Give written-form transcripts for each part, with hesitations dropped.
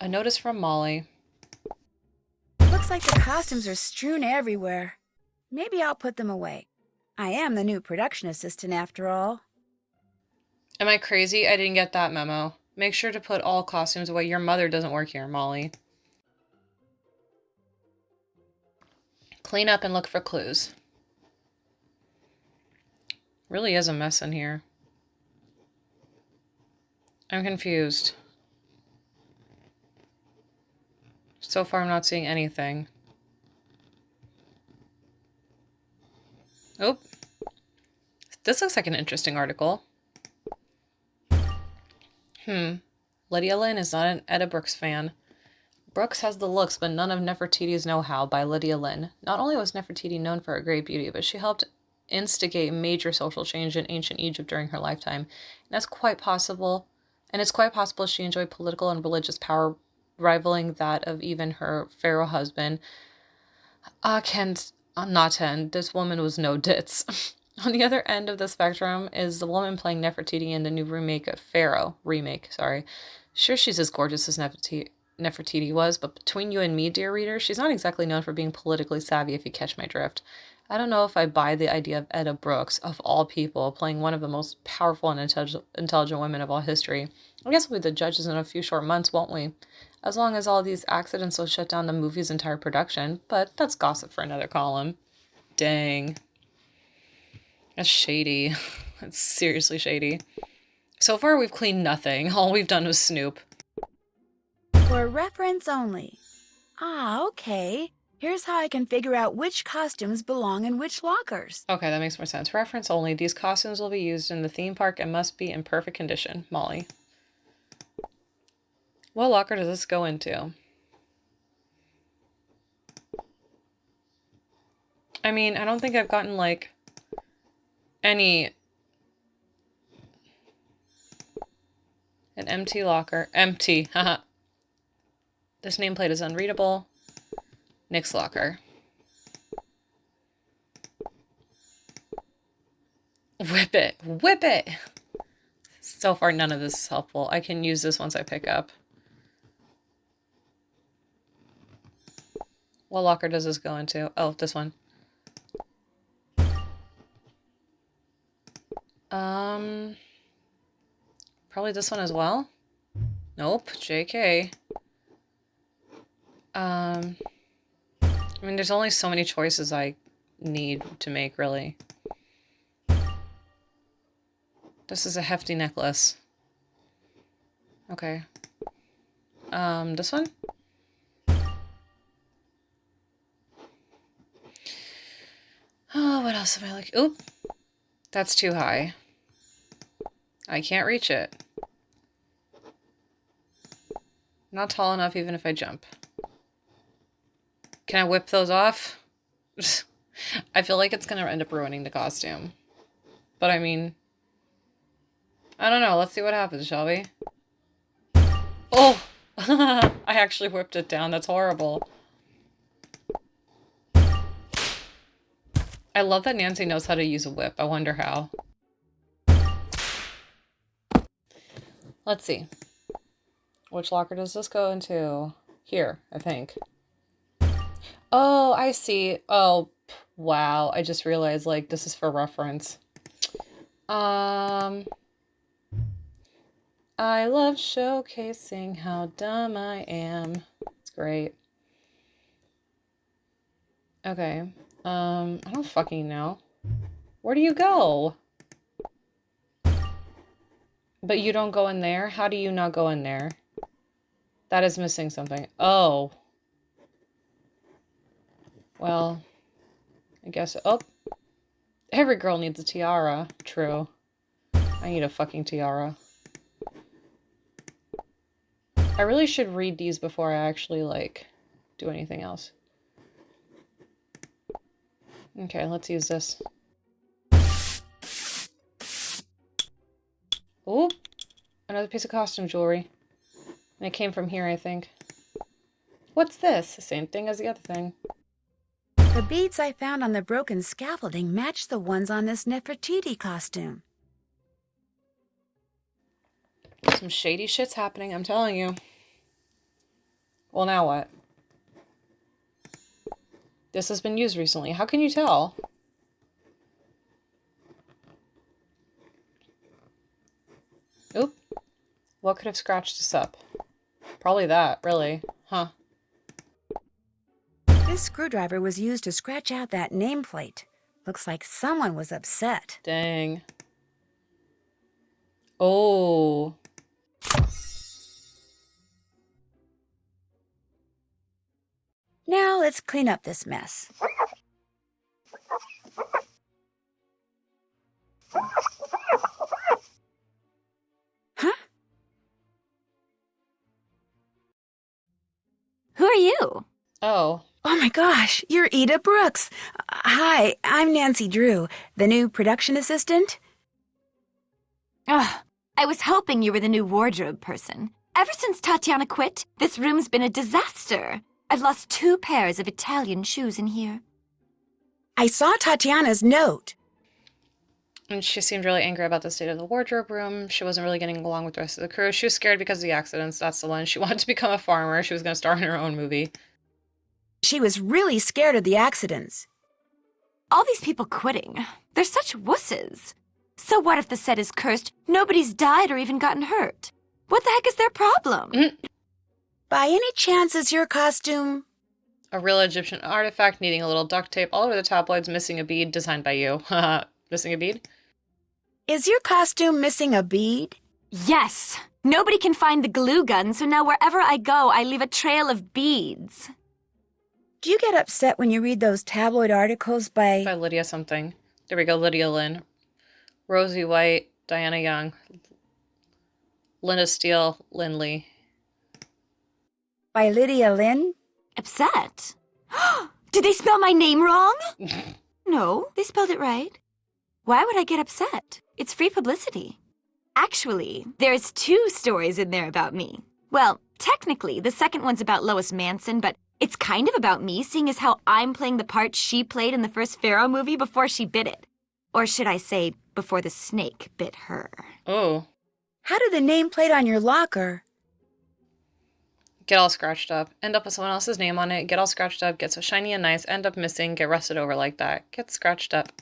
A notice from Molly. Looks like the costumes are strewn everywhere. Maybe I'll put them away. I am the new production assistant after all. Am I crazy? I didn't get that memo. Make sure to put all costumes away. Your mother doesn't work here, Molly. Clean up and look for clues. Really is a mess in here. I'm confused. So far, I'm not seeing anything. Oh, this looks like an interesting article. Lydia Lynn is not an Etta Brooks fan. Brooks has the looks, but none of Nefertiti's know-how by Lydia Lynn. Not only was Nefertiti known for her great beauty, but she helped instigate major social change in ancient Egypt during her lifetime. It's quite possible she enjoyed political and religious power rivaling that of even her pharaoh husband, Akhenaten. This woman was no ditz. On the other end of the spectrum is the woman playing Nefertiti in the new remake of Pharaoh. Sure, she's as gorgeous as Nefertiti was, but between you and me, dear reader, she's not exactly known for being politically savvy, if you catch my drift. I don't know if I buy the idea of Etta Brooks, of all people, playing one of the most powerful and intelligent women of all history. I guess we'll be the judges in a few short months, won't we? As long as all these accidents will shut down the movie's entire production, but that's gossip for another column. Dang. That's shady. That's seriously shady. So far, we've cleaned nothing. All we've done was snoop. For reference only. Ah, okay. Here's how I can figure out which costumes belong in which lockers. Okay, that makes more sense. Reference only. These costumes will be used in the theme park and must be in perfect condition. Molly. What locker does this go into? I mean, I don't think I've gotten, like, any... An empty locker. Empty. Haha. This nameplate is unreadable. Nick's locker. Whip it. Whip it! So far, none of this is helpful. I can use this once I pick up. What locker does this go into? Oh, this one. Probably this one as well? Nope. JK. I mean, there's only so many choices I need to make, really. This is a hefty necklace. Okay. This one? Oh, what else am I like? Oop! That's too high. I can't reach it. Not tall enough even if I jump. Can I whip those off? I feel like it's gonna end up ruining the costume. But I mean... I don't know. Let's see what happens, shall we? Oh! I actually whipped it down. That's horrible. I love that Nancy knows how to use a whip. I wonder how. Let's see. Which locker does this go into? Here, I think. Oh, I see. Oh, wow. I just realized, like, this is for reference. I love showcasing how dumb I am. It's great. Okay. I don't fucking know. Where do you go? But you don't go in there? How do you not go in there? That is missing something. Oh. Well, I guess... Oh. Every girl needs a tiara. True. I need a fucking tiara. I really should read these before I actually, like, do anything else. Okay, let's use this. Ooh! Another piece of costume jewelry. And it came from here, I think. What's this? The same thing as the other thing. The beads I found on the broken scaffolding match the ones on this Nefertiti costume. Some shady shit's happening, I'm telling you. Well, now what? This has been used recently. How can you tell? Oop. What could have scratched this up? Probably that, really. Huh. This screwdriver was used to scratch out that nameplate. Looks like someone was upset. Dang. Oh. Now let's clean up this mess. Huh? Who are you? Oh. Oh my gosh, you're Ida Brooks. Hi, I'm Nancy Drew, the new production assistant. Ugh, I was hoping you were the new wardrobe person. Ever since Tatiana quit, this room's been a disaster. I've lost 2 pairs of Italian shoes in here. I saw Tatiana's note. And she seemed really angry about the state of the wardrobe room. She wasn't really getting along with the rest of the crew. She was scared because of the accidents. That's the one. She wanted to become a farmer. She was going to star in her own movie. She was really scared of the accidents. All these people quitting, they're such wusses. So what if the set is cursed, nobody's died or even gotten hurt? What the heck is their problem? By any chance is your costume? A real Egyptian artifact needing a little duct tape all over the tabloids, missing a bead, designed by you. Missing a bead? Is your costume missing a bead? Yes. Nobody can find the glue gun, so now wherever I go, I leave a trail of beads. Do you get upset when you read those tabloid articles by Lydia something. There we go, Lydia Lynn. Rosie White, Diana Young, Linda Steele, Lindley. By Lydia Lynn? Upset? Did they spell my name wrong? No, they spelled it right. Why would I get upset? It's free publicity. Actually, there's 2 stories in there about me. Well, technically, the second one's about Lois Manson, but it's kind of about me, seeing as how I'm playing the part she played in the first Pharaoh movie before she bit it. Or should I say, before the snake bit her. Oh. How did the nameplate on your locker? Get all scratched up. End up with someone else's name on it. Get all scratched up. Get so shiny and nice. End up missing. Get rusted over like that. Get scratched up.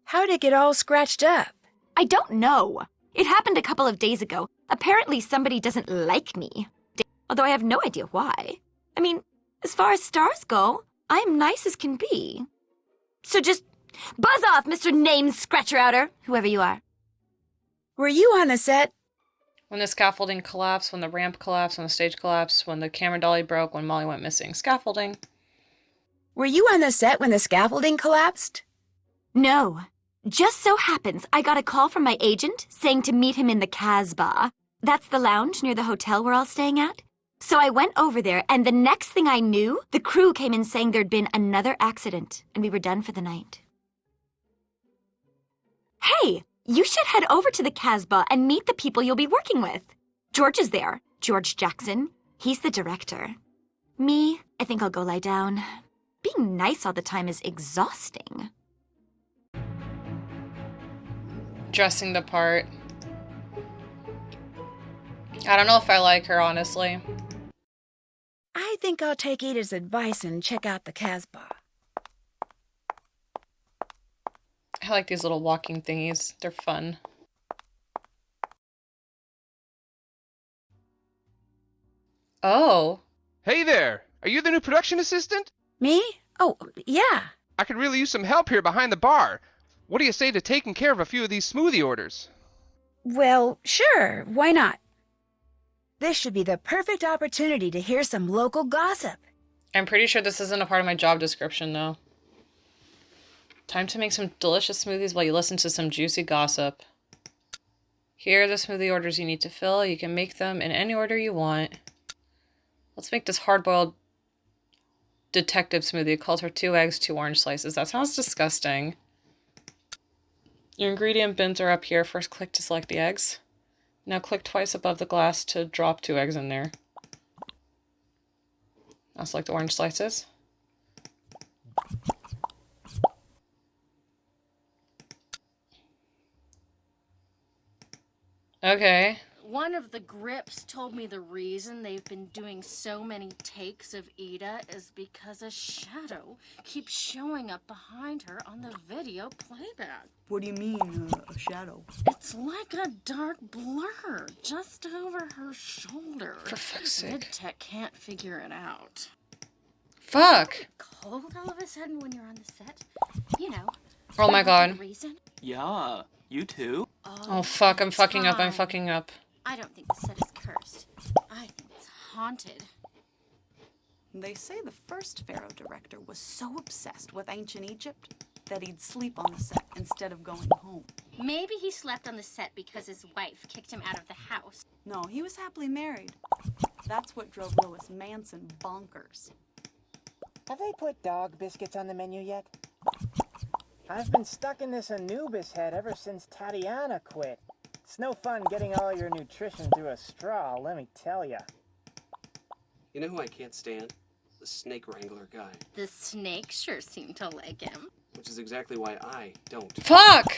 How did it get all scratched up? I don't know. It happened a couple of days ago. Apparently somebody doesn't like me. Although I have no idea why. I mean, as far as stars go, I'm nice as can be. So just buzz off, Mr. Name Scratcher Outer, whoever you are. Were you on the set? When the scaffolding collapsed, when the ramp collapsed, when the stage collapsed, when the camera dolly broke, when Molly went missing. Scaffolding. Were you on the set when the scaffolding collapsed? No. Just so happens I got a call from my agent saying to meet him in the Casbah. That's the lounge near the hotel we're all staying at. So I went over there, and the next thing I knew, the crew came in saying there'd been another accident, and we were done for the night. Hey, you should head over to the Casbah and meet the people you'll be working with. George is there, George Jackson. He's the director. Me, I think I'll go lie down. Being nice all the time is exhausting. Dressing the part. I don't know if I like her, honestly. I think I'll take Ida's advice and check out the Casbah. I like these little walking thingies. They're fun. Oh. Hey there! Are you the new production assistant? Me? Oh, yeah. I could really use some help here behind the bar. What do you say to taking care of a few of these smoothie orders? Well, sure. Why not? This should be the perfect opportunity to hear some local gossip. I'm pretty sure this isn't a part of my job description, though. Time to make some delicious smoothies while you listen to some juicy gossip. Here are the smoothie orders you need to fill. You can make them in any order you want. Let's make this hard-boiled detective smoothie. It calls for 2 eggs, 2 orange slices. That sounds disgusting. Your ingredient bins are up here. First click to select the eggs. Now click twice above the glass to drop 2 eggs in there. Now select the orange slices. Okay. One of the grips told me the reason they've been doing so many takes of Ida is because a shadow keeps showing up behind her on the video playback. What do you mean, a shadow? It's like a dark blur just over her shoulder. For fuck's sake. VidTech can't figure it out. Fuck! Cold all of a sudden when you're on the set? You know. Oh my god. Reason? Yeah, you too. Oh fuck, I'm fucking up, I'm fucking up. I don't think the set is cursed. I think it's haunted. They say the first Pharaoh director was so obsessed with ancient Egypt that he'd sleep on the set instead of going home. Maybe he slept on the set because his wife kicked him out of the house. No, he was happily married. That's what drove Louis Manson bonkers. Have they put dog biscuits on the menu yet? I've been stuck in this Anubis head ever since Tatiana quit. It's no fun getting all your nutrition through a straw, let me tell ya. You know who I can't stand? The snake wrangler guy. The snakes sure seem to like him. Which is exactly why I don't. Fuck!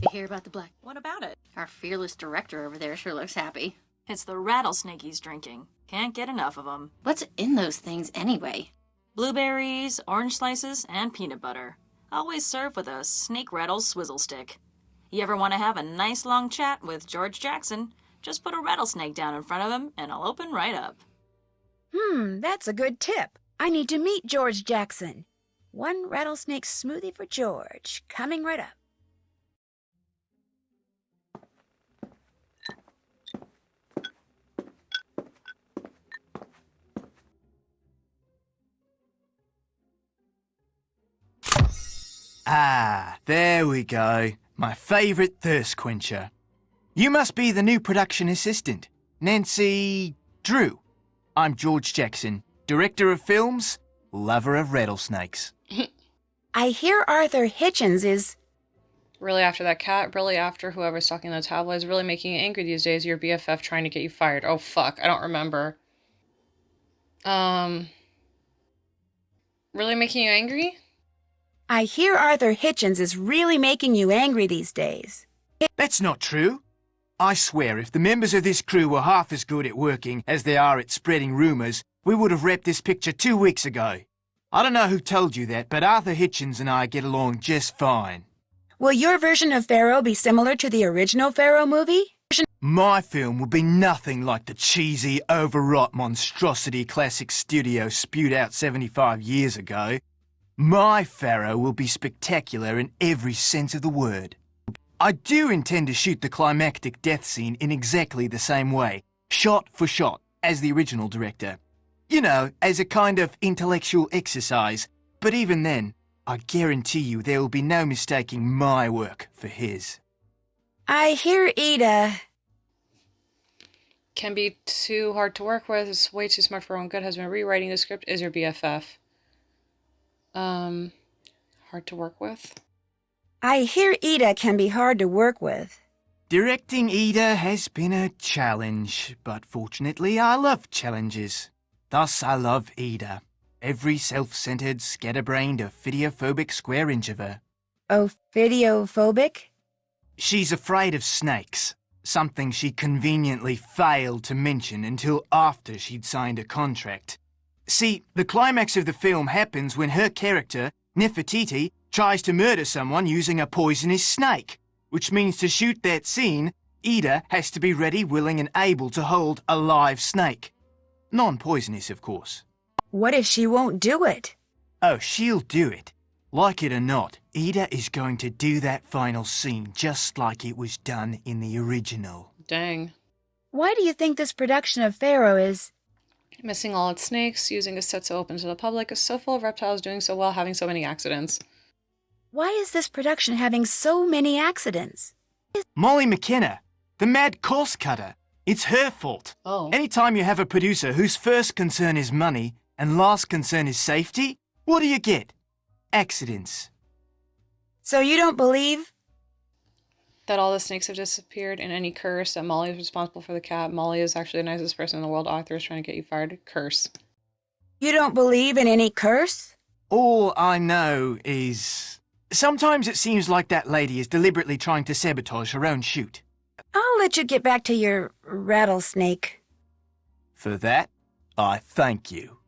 You hear about the black? What about it? Our fearless director over there sure looks happy. It's the rattlesnake he's drinking. Can't get enough of them. What's in those things anyway? Blueberries, orange slices, and peanut butter. Always served with a snake rattle swizzle stick. You ever want to have a nice long chat with George Jackson? Just put a rattlesnake down in front of him and it'll open right up. That's a good tip. I need to meet George Jackson. One rattlesnake smoothie for George. Coming right up. Ah, there we go. My favourite thirst quencher. You must be the new production assistant, Nancy Drew. I'm George Jackson, director of films, lover of rattlesnakes. I hear Arthur Hitchens is... Really after that cat, really after whoever's talking in the tabloids, really making you angry these days, your BFF trying to get you fired. Oh fuck, I don't remember. Really making you angry? I hear Arthur Hitchens is really making you angry these days. That's not true. I swear if the members of this crew were half as good at working as they are at spreading rumours, we would have wrapped this picture 2 weeks ago. I don't know who told you that, but Arthur Hitchens and I get along just fine. Will your version of Pharaoh be similar to the original Pharaoh movie? My film will be nothing like the cheesy, overwrought monstrosity classic studio spewed out 75 years ago. My Pharaoh will be spectacular in every sense of the word. I do intend to shoot the climactic death scene in exactly the same way, shot for shot, as the original director. You know, as a kind of intellectual exercise, but even then, I guarantee you there will be no mistaking my work for his. I hear Ida... Can be too hard to work with, is way too smart for her own good, has been rewriting the script, is your BFF. Hard to work with? I hear Ida can be hard to work with. Directing Ida has been a challenge, but fortunately I love challenges. Thus I love Ida. Every self-centered, scatterbrained, ophidiophobic square inch of her. Ophidiophobic? She's afraid of snakes. Something she conveniently failed to mention until after she'd signed a contract. See, the climax of the film happens when her character, Nefertiti, tries to murder someone using a poisonous snake, which means to shoot that scene, Ida has to be ready, willing and able to hold a live snake. Non-poisonous, of course. What if she won't do it? Oh, she'll do it. Like it or not, Ida is going to do that final scene just like it was done in the original. Dang. Why do you think this production of Pharaoh is... Missing all its snakes, using a set so open to the public, is so full of reptiles doing so well, having so many accidents. Why is this production having so many accidents? Molly McKenna, the mad course cutter. It's her fault. Oh. Anytime you have a producer whose first concern is money and last concern is safety, what do you get? Accidents. So you don't believe? That all the snakes have disappeared in any curse, that Molly is responsible for the cat. Molly is actually the nicest person in the world. Arthur is trying to get you fired. Curse. You don't believe in any curse? All I know is... sometimes it seems like that lady is deliberately trying to sabotage her own shoot. I'll let you get back to your rattlesnake. For that, I thank you.